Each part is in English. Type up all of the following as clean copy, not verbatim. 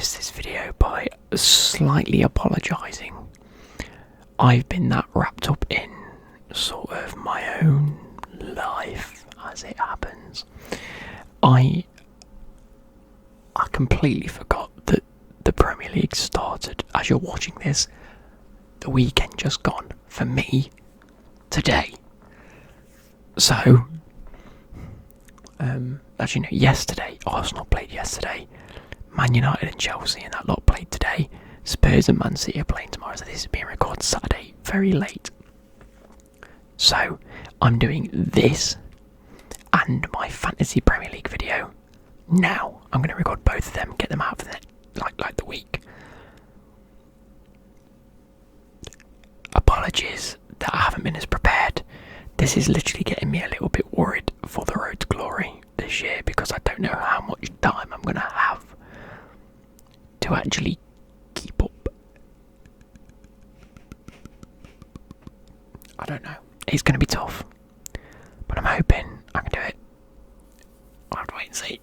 preface this video by slightly apologising. I've been that wrapped up in sort of my own life as it happens. I completely forgot that the Premier League started, as you're watching this, the weekend just gone, for me, today. So, actually no, yesterday, Arsenal played yesterday, Man United and Chelsea and that lot played today, Spurs and Man City are playing tomorrow, so this is being recorded Saturday, very late. So, I'm doing this and my Fantasy Premier League video now. I'm going to record both of them, get them out for like the week. Apologies that I haven't been as prepared. This is literally getting me a little bit worried for the road to glory this year because I don't know how much time I'm going to have to actually keep up. I don't know. It's going to be tough, but I'm hoping I can do it. I'll have to wait and see.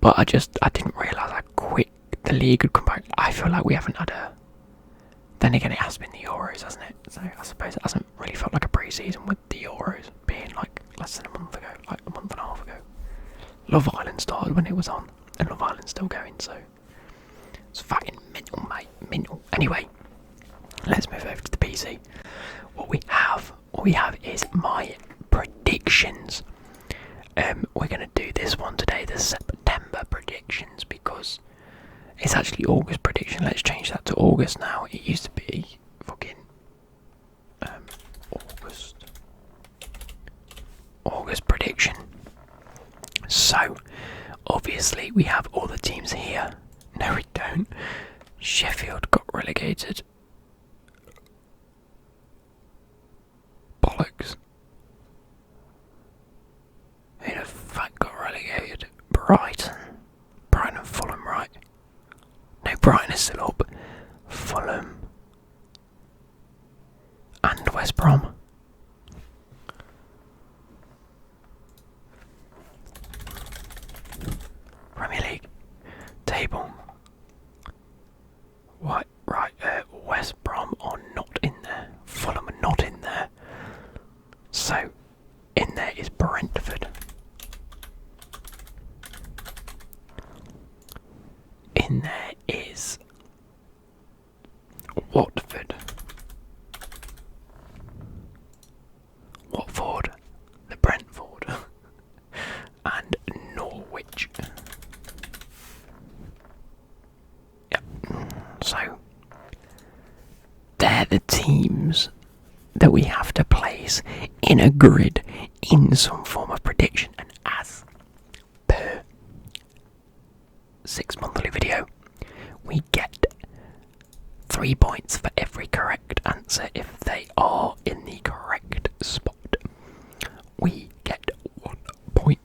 But I didn't realise how quick the league would come back. I feel like we haven't had a... Then again, it has been the Euros, hasn't it? So I suppose it hasn't really felt like a pre-season with the Euros being like less than a month ago, like a month and a half ago. Love Island started when it was on, and Love Island's still going, so it's fucking mental, mate, mental. Anyway, let's move over to the PC. What we have is my predictions. We're going to do this one today, the September predictions, because it's actually August prediction. Let's change that to August now. It used to be fucking August prediction. So, obviously we have all the teams here. No, we don't. Sheffield got relegated. Bollocks. Who the fuck got relegated? Brighton and Fulham, right? No, Brighton is still up. Fulham and West Brom. Premier League table. Right. West Brom are not in there. Fulham are not in there. So, in there is Brentford. In there is Watford. The Brentford. And Norwich. Yep. So, they're the teams that we have to place in a grid in some form of prediction, and as per 6-monthly video, we get 3 points for every correct answer. If they are in the correct spot, we get 1 point.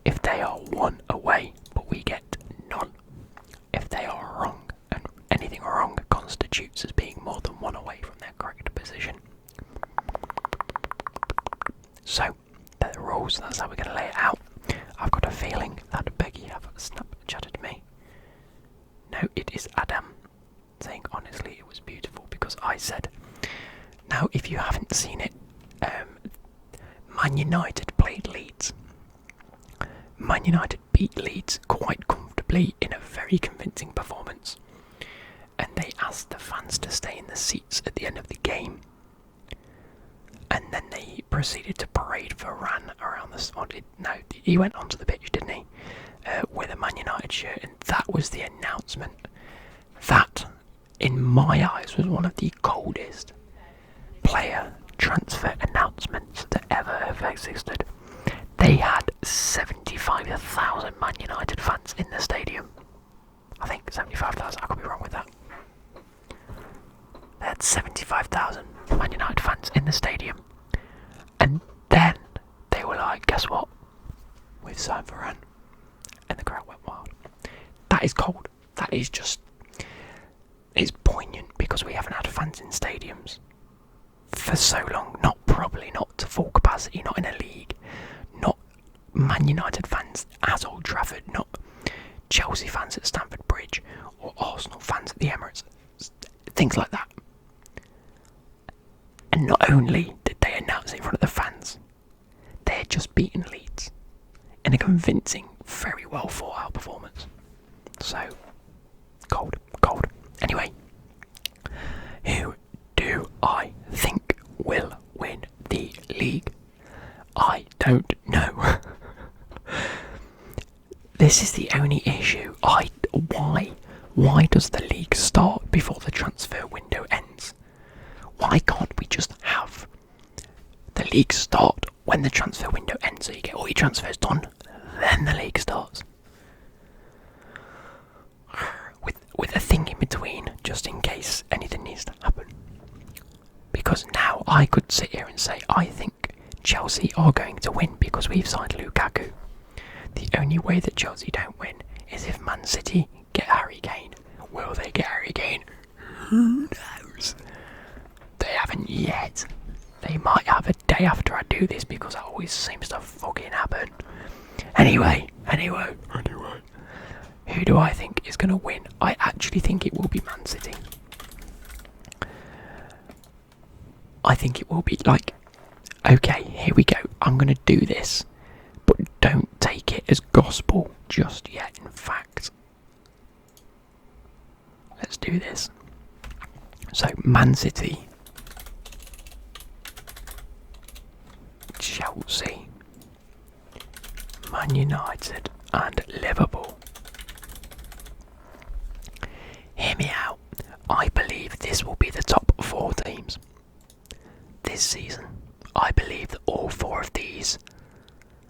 If they are one away, but we get none. If they are wrong, and anything wrong constitutes as being more than one away from their correct position. So, they're the rules, that's how we're going to lay it out. I've got a feeling that Becky have Snapchatted me. No, it is Adam, saying honestly it was beautiful because I said. Now, if you haven't seen it, Man United played Leeds. Man United beat Leeds quite comfortably in a very convincing performance. And they asked the fans to stay in the seats at the end of the game. And then they proceeded to parade Varane around the... No, he went onto the pitch, didn't he? With a Man United shirt, and that was the announcement. That, in my eyes, was one of the coldest player transfer announcements that ever have existed. They had 75,000 Man United fans in the stadium. I think 75,000, I could be wrong with that. They had 75,000 Man United fans in the stadium. And then they were like, guess what? We've signed Varane. And the crowd went wild. That is cold. That is just... It's poignant because we haven't had fans in stadiums for so long. Not to full capacity, not in a league Man United fans at Old Trafford, not Chelsea fans at Stamford Bridge or Arsenal fans at the Emirates. Things like that. And not only did they announce it in front of the fans, they had just beaten Leeds in a convincing, very well thought out performance. So, cold. Anyway, who do I think will win the league? I don't know. This is the only issue. Why does the league start before the transfer window ends? Why can't we just have the league start when the transfer window ends, so you get all your transfers done, then the league starts? With a thing in between, just in case anything needs to happen. Because now I could sit here and say, I think Chelsea are going to win because we've signed Lukaku. The only way that Chelsea don't win is if Man City get Harry Kane. Will they get Harry Kane? Who knows? They haven't yet. They might have a day after I do this because that always seems to fucking happen. Anyway. Who do I think is going to win? I actually think it will be Man City. I think it will be okay, here we go. I'm going to do this. But don't take it as gospel just yet. In fact, let's do this. So, Man City, Chelsea, Man United and Liverpool. Hear me out. I believe this will be the top 4 teams this season. I believe that all 4 of these,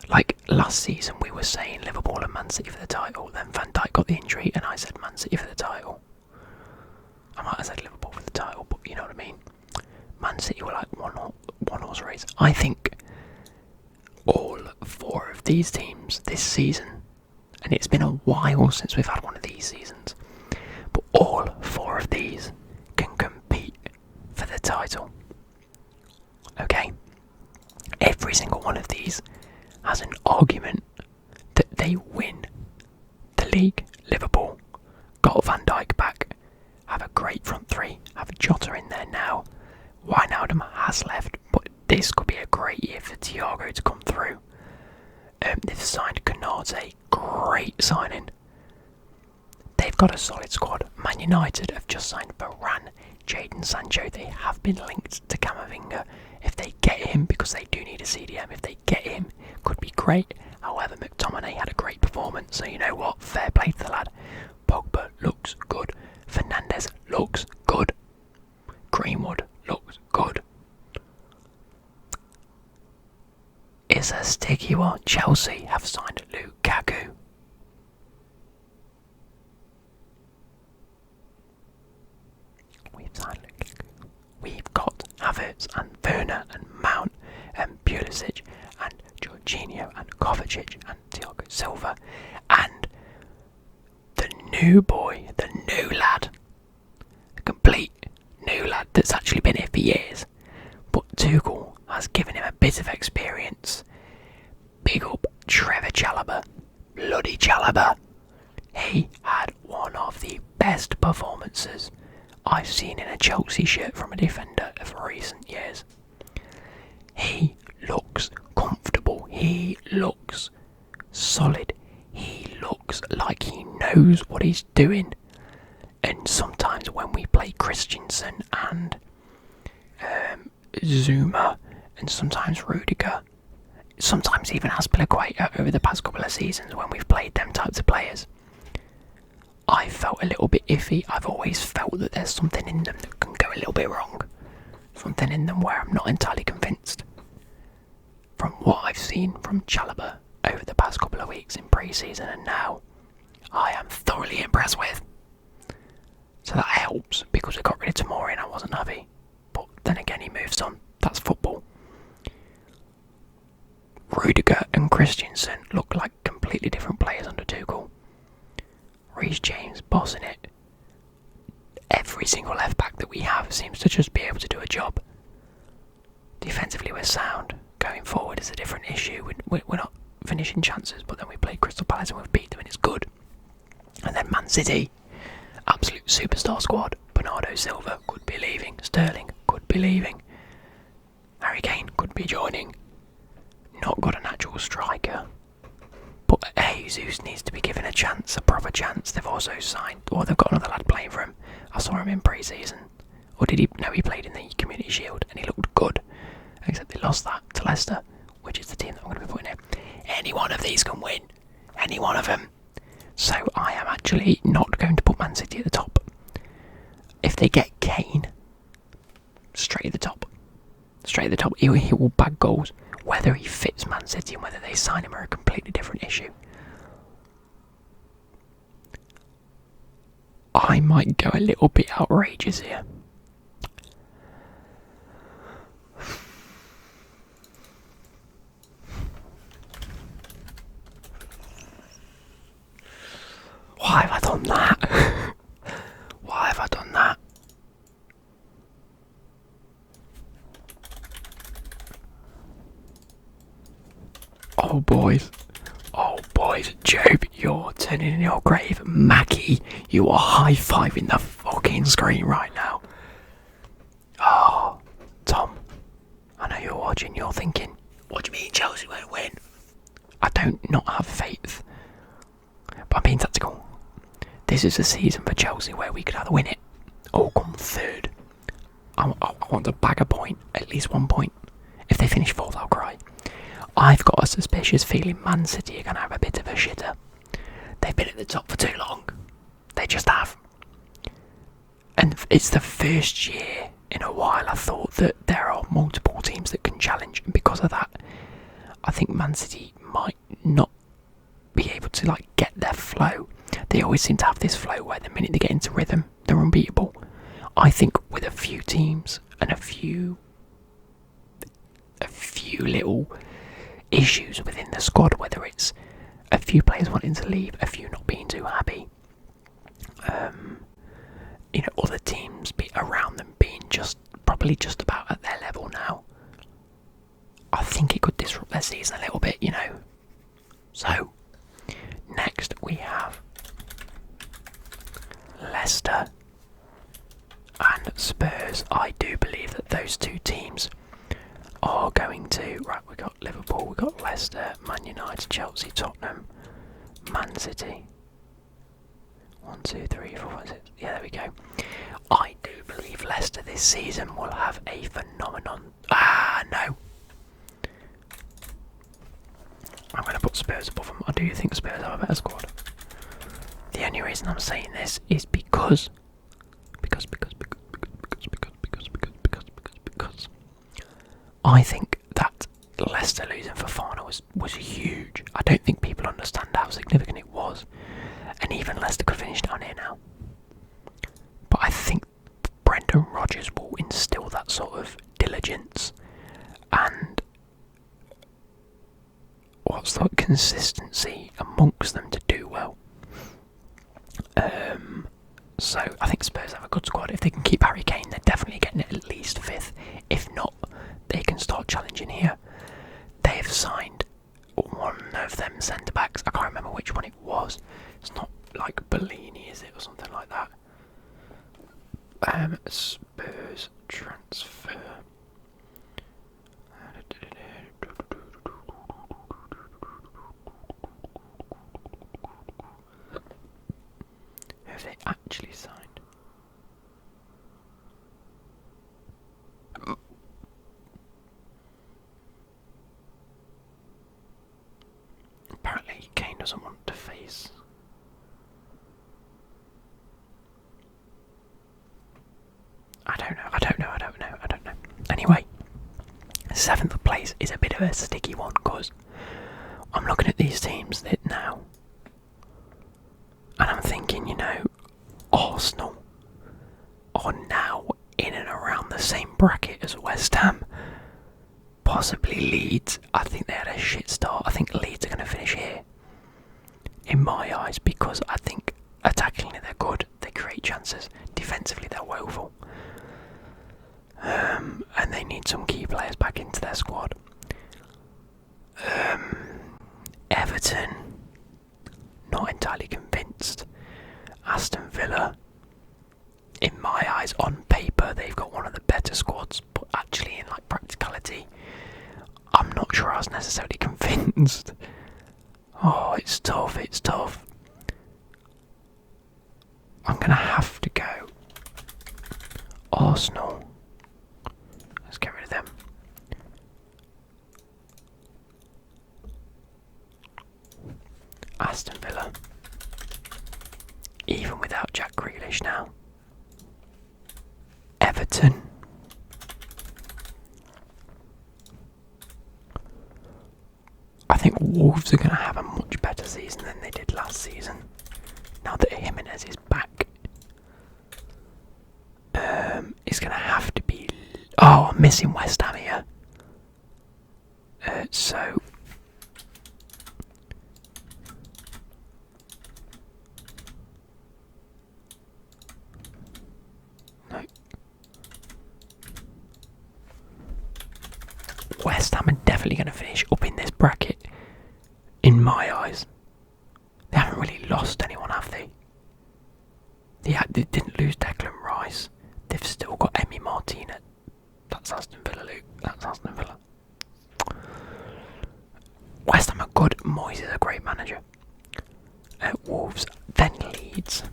like last season we were saying Liverpool and Man City for the title, then Van Dijk got the injury and I said Man City for the title. I might have said Liverpool for the title, but you know what I mean. Man City were like one horse race. I think all 4 of these teams this season, and it's been a while since we've had one of these seasons, but all 4 of these can compete for the title. Okay? Every single one of these has an argument that they win the league. Liverpool got Van Dijk back, have a great front 3, have Jota in there now. Wijnaldum has left, but this could be a great year for Thiago to come through. They've signed Konate, great signing. They've got a solid squad. Man United have just signed Varane, Jadon Sancho. They have been linked to Camavinga. If they get him, because they do need a CDM, if they get him, could be great. However, McTominay had a great performance, so you know what? Fair play to the lad. Pogba looks good. Fernandes looks good. Greenwood looks good. It's a sticky one. Chelsea have signed Lukaku. We've signed Lukaku. We've got Havertz and Werner and Mount and Pulisic and Jorginho and Kovacic and Thiago Silva and the new boy, the new lad, the complete new lad that's actually been here for years, but Tuchel has given him a bit of experience. Big up Trevor Chalobah, bloody Chalobah. He had one of the best performances I've seen in a Chelsea shirt from a defender of recent years. He looks comfortable, he looks solid, he looks like he knows what he's doing. And sometimes when we play Christensen and Zuma and sometimes Rudiger, sometimes even Azpilicueta over the past couple of seasons when we've played them types of players, I felt a little bit iffy. I've always felt that there's something in them that can go a little bit wrong. Something in them where I'm not entirely convinced. From what I've seen from Chalobah over the past couple of weeks in pre-season and now, I am thoroughly impressed with. So that helps because we got rid of Tomori and I wasn't happy. But then again, he moves on. That's football. Rudiger and Christensen look like completely different players under Tuchel. Reece James bossing it. Every single left back that we have seems to just be able to do a job. Defensively we're sound. Going forward is a different issue. We're not finishing chances, but then we played Crystal Palace and we've beat them and it's good. And then Man City, absolute superstar squad. Bernardo Silva could be leaving, Sterling could be leaving, Harry Kane could be joining. Not got an actual striker, but Jesus needs to be given a chance, a proper chance. They've also signed, or they've got another lad playing for him. I saw him in pre-season, or did he? No, he played in the Community Shield and he looked good, except they lost that to Leicester, which is the team that I'm going to be putting in. Any one of these can win, any one of them. So I am actually not going to put Man City at the top. If they get Kane, straight at the top. Straight at the top, he will bag goals. Whether he fits Man City and whether they sign him are a completely different issue. I might go a little bit outrageous here. Why have I done that? Why have I done that? Oh boys, Job, you're turning in your grave. Mackie, you are high-fiving the fucking screen right now. Oh, Tom, I know you're watching, you're thinking, what do you mean Chelsea won't win? I don't not have faith, but I'm being tactical. This is a season for Chelsea where we could either win it or come third. I want to bag a point, at least 1 point. If they finish fourth, I'll cry. I've got a suspicious feeling Man City are going to have a bit of a shitter. They've been at the top for too long. They just have. And it's the first year in a while I thought that there are multiple teams that can challenge. And because of that, I think Man City might not be able to get their flow. They always seem to have this flow where the minute they get into rhythm, they're unbeatable. I think with a few teams and a few little issues within the squad, whether it's a few players wanting to leave, a few not being too happy, other teams around them being probably just about at their level now, I think it could disrupt their season a little bit, So, next we have Leicester and Spurs. I do believe that those two teams are going to... Right, we got Liverpool, we got Leicester, Man United, Chelsea, Tottenham, Man City. 1, 2, 3, 4, 5, 6. Yeah, there we go. I do believe Leicester this season will have a phenomenon. No. I'm going to put Spurs above them. I do think Spurs have a better squad. The only reason I'm saying this is because I think that Leicester losing for Fofana was huge. I don't think people understand how significant it was. And even Leicester could finish down here now. But I think Brendan Rodgers will instill that sort of diligence and consistency amongst them to do well. So I think Spurs have a good squad. If they can keep Harry Kane, they're definitely getting it at least 5th. If not, they can start challenging here. They've signed one of them centre-backs. I can't remember which one it was. It's not like Bellini, is it, or something like that? Spurs transfer. Who have they actually signed? Apparently Kane doesn't want to face. I don't know. Anyway, 7th place is a bit of a sticky one because I'm looking at these teams now and I'm thinking, Arsenal are now in and around the same bracket as West Ham. Possibly Leeds. I think they had a shit start. I think Leeds are going to finish here, in my eyes, because I think attackingly they're good. They create chances. Defensively they're woeful. And they need some key players back into their squad. against. Oh, it's tough, it's tough. I'm going to have to go Arsenal. Let's get rid of them. Aston Villa. Even without Jack Grealish now. Everton. I think Wolves are going to have a much better season than they did last season. Now that Jimenez is back. It's going to have to be... Oh, I'm missing West Ham here. So... No. West Ham are definitely going to finish up in this bracket. In my eyes. They haven't really lost anyone, have they? They didn't lose Declan Rice. They've still got Emi Martinez. That's Aston Villa, Luke. That's Aston Villa. West Ham are good. Moyes is a great manager. Wolves, then Leeds.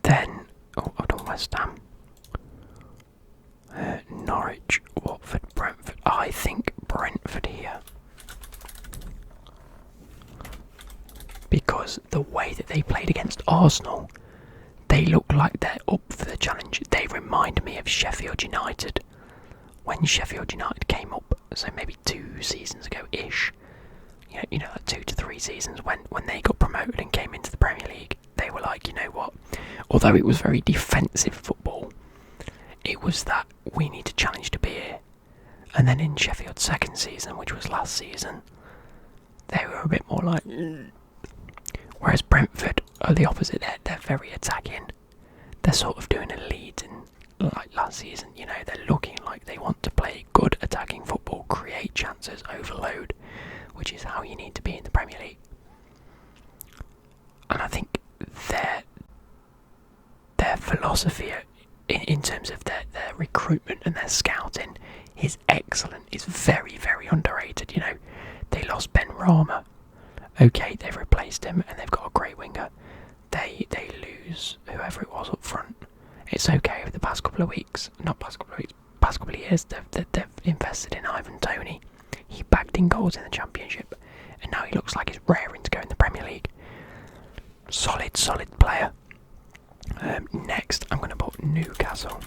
Then, I've done West Ham. Norwich, Watford, Brentford. I think Brentford here. Because the way that they played against Arsenal, they look like they're up for the challenge. They remind me of Sheffield United. When Sheffield United came up, so maybe 2 seasons ago-ish, you know, like 2 to 3 seasons, when they got promoted and came into the Premier League, they were like, you know what, although it was very defensive football, it was that we need to challenge to be here. And then in Sheffield's second season, which was last season, they were a bit more like... Whereas Brentford are the opposite. They're very attacking. They're sort of doing a lead in like last season. You know, they're looking like they want to play good attacking football, create chances, overload, which is how you need to be in the Premier League. And I think their philosophy in terms of their recruitment and their scouting is excellent. It's very, very underrated. You know, they lost Ben Rama. Okay, they've replaced him and they've got a great winger. They lose whoever it was up front. It's okay over the past couple of years, they've invested in Ivan Toney. He bagged in goals in the Championship, and now he looks like he's raring to go in the Premier League. Solid player. Next, I'm going to put Newcastle.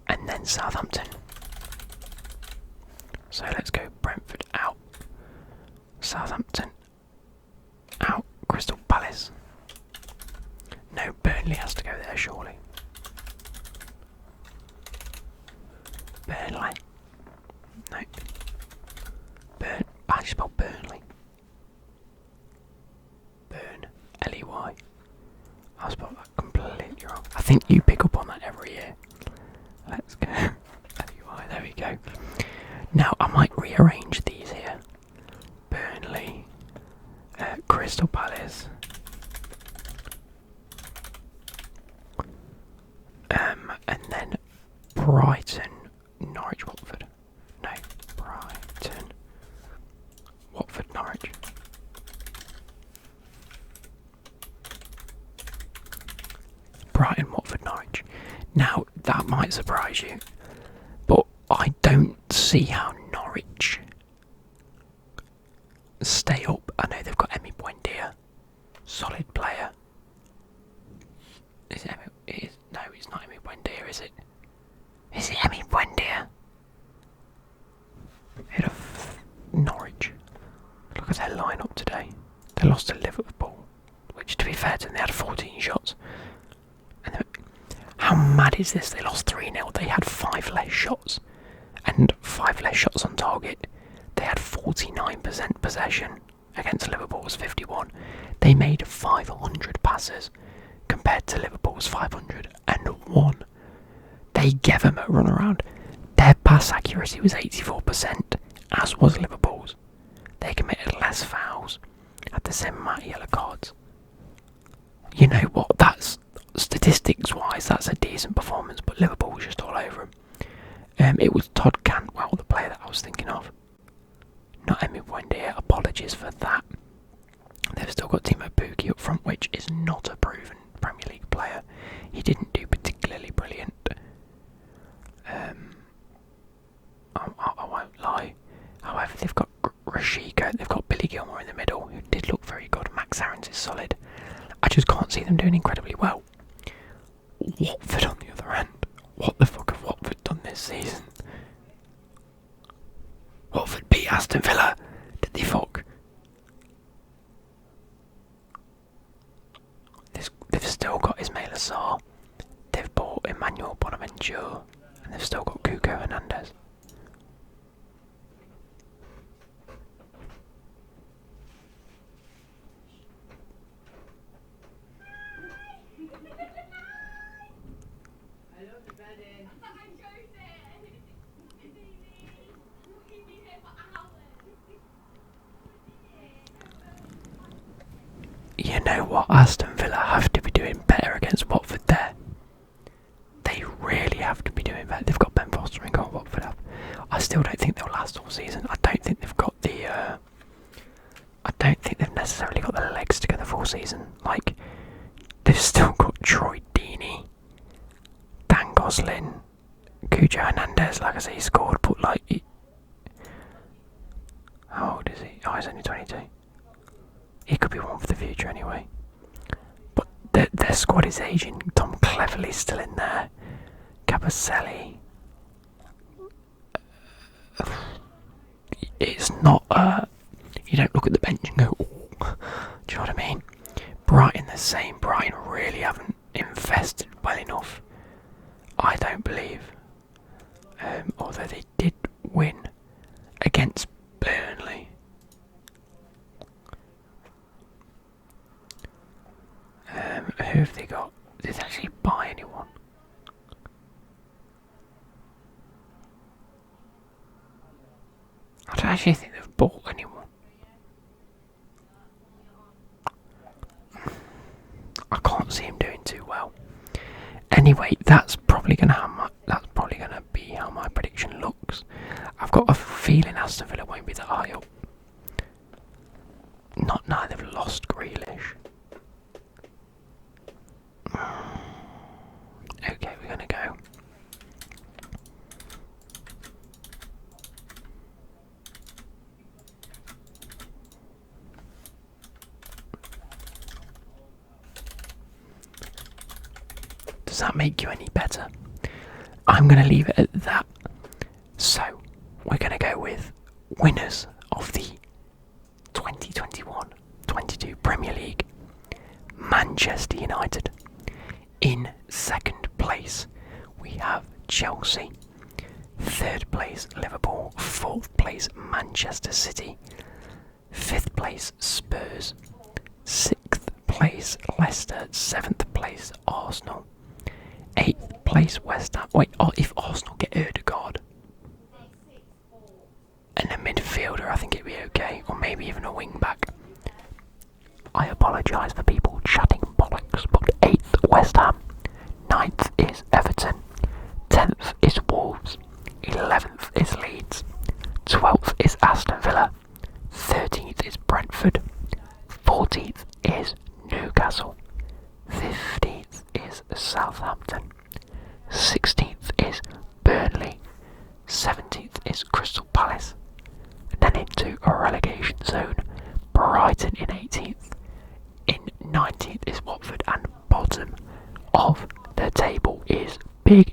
And then Southampton. So let's go Brentford out. Southampton out. Crystal Palace. No, Burnley has to go there surely. Burnley. No. I spelled Burnley. Burn. L-E-Y. I spelled that completely wrong. I think you pick up on that every year. Let's go. L-E-Y, there we go. Now, I might rearrange these here. Burnley. Crystal Palace. And then Brighton, Norwich, Watford. No, Brighton, Watford, Norwich. Brighton, Watford, Norwich. Now, that might surprise you, but I don't see how Norwich stay up. I know they've got Emi Buendia, solid player. Is it Emi? No, it's not Emi Buendia, is it? Is it Emi Buendia? Head of Norwich. Look at their lineup today. They lost to Liverpool, which, to be fair to them, they had 14 shots. And how mad is this? They lost 3-0. They had 5 less shots. And 5 less shots on target. They had 49% possession against Liverpool's 51. They made 500 passes compared to Liverpool's 501. They gave them a run around. Their pass accuracy was 84%, as was Liverpool's. They committed less fouls, had the same amount of yellow cards. You know what? That's statistics-wise, that's a decent performance, but Liverpool was just all over them. It was Todd Cantwell, the player that I was thinking of. Not Emi Buendia. Apologies for that. They've still got Timo Pukki up front, which is not a proven Premier League player. He didn't do particularly brilliant. I won't lie. However, they've got Rashika, they've got Billy Gilmore in the middle, who did look very good. Max Aarons is solid. I just can't see them doing incredibly well. Watford on the other end. What the fuck have Watford done this season? Watford beat Aston Villa. Did they fuck? They've still got Ismail Assar. They've bought Emmanuel Bonaventure. And they've still got Cuco Hernandez. You know what? Aston Villa have to be doing better against Watford there. They really have to be doing better. They've got Ben Foster and goal, Watford have. I still don't think they'll last all season. I don't think they've got the... I don't think they've necessarily got the legs together for all season. Like, they've still got Troy Deeney, Dan Gosling, Cujo Hernandez. Like I say, he scored, but like... How old is he? Oh, he's only 22. He could be one for the future anyway. But their squad is aging. Tom Cleverley's still in there. Cabaselli. It's not... you don't look at the bench and go, ooh. Do you know what I mean? Brighton the same. Brighton really haven't invested well enough. I don't believe. Although they did win against Burnley. Who have they got? Did they actually buy anyone? I don't actually think they've bought anyone. I can't see him doing too well. Anyway, that's probably gonna be how my prediction looks. I've got a feeling Aston Villa won't be that high up. Not now they've lost Grealish. Okay, we're gonna go. Does that make you any better? I'm gonna leave it at that. So, we're gonna go with winners of the 2021-22 Premier League. Manchester United. In second place, we have Chelsea. Third place, Liverpool. Fourth place, Manchester City. Fifth place, Spurs. Sixth place, Leicester. Seventh place, Arsenal. Eighth place, West Ham. Wait, if Arsenal get Ødegaard and a midfielder, I think it'd be okay. Or maybe even a wing back. I apologise for people chatting bollocks, but 8th West Ham, 9th is Everton, 10th is Wolves, 11th is Leeds, 12th is Aston Villa, 13th is Brentford, 14th is Newcastle, 15th is Southampton, 16th is Burnley, 17th is Crystal Palace, and then into a relegation zone, Brighton in 18th. In 19th is Watford, and bottom of the table is Big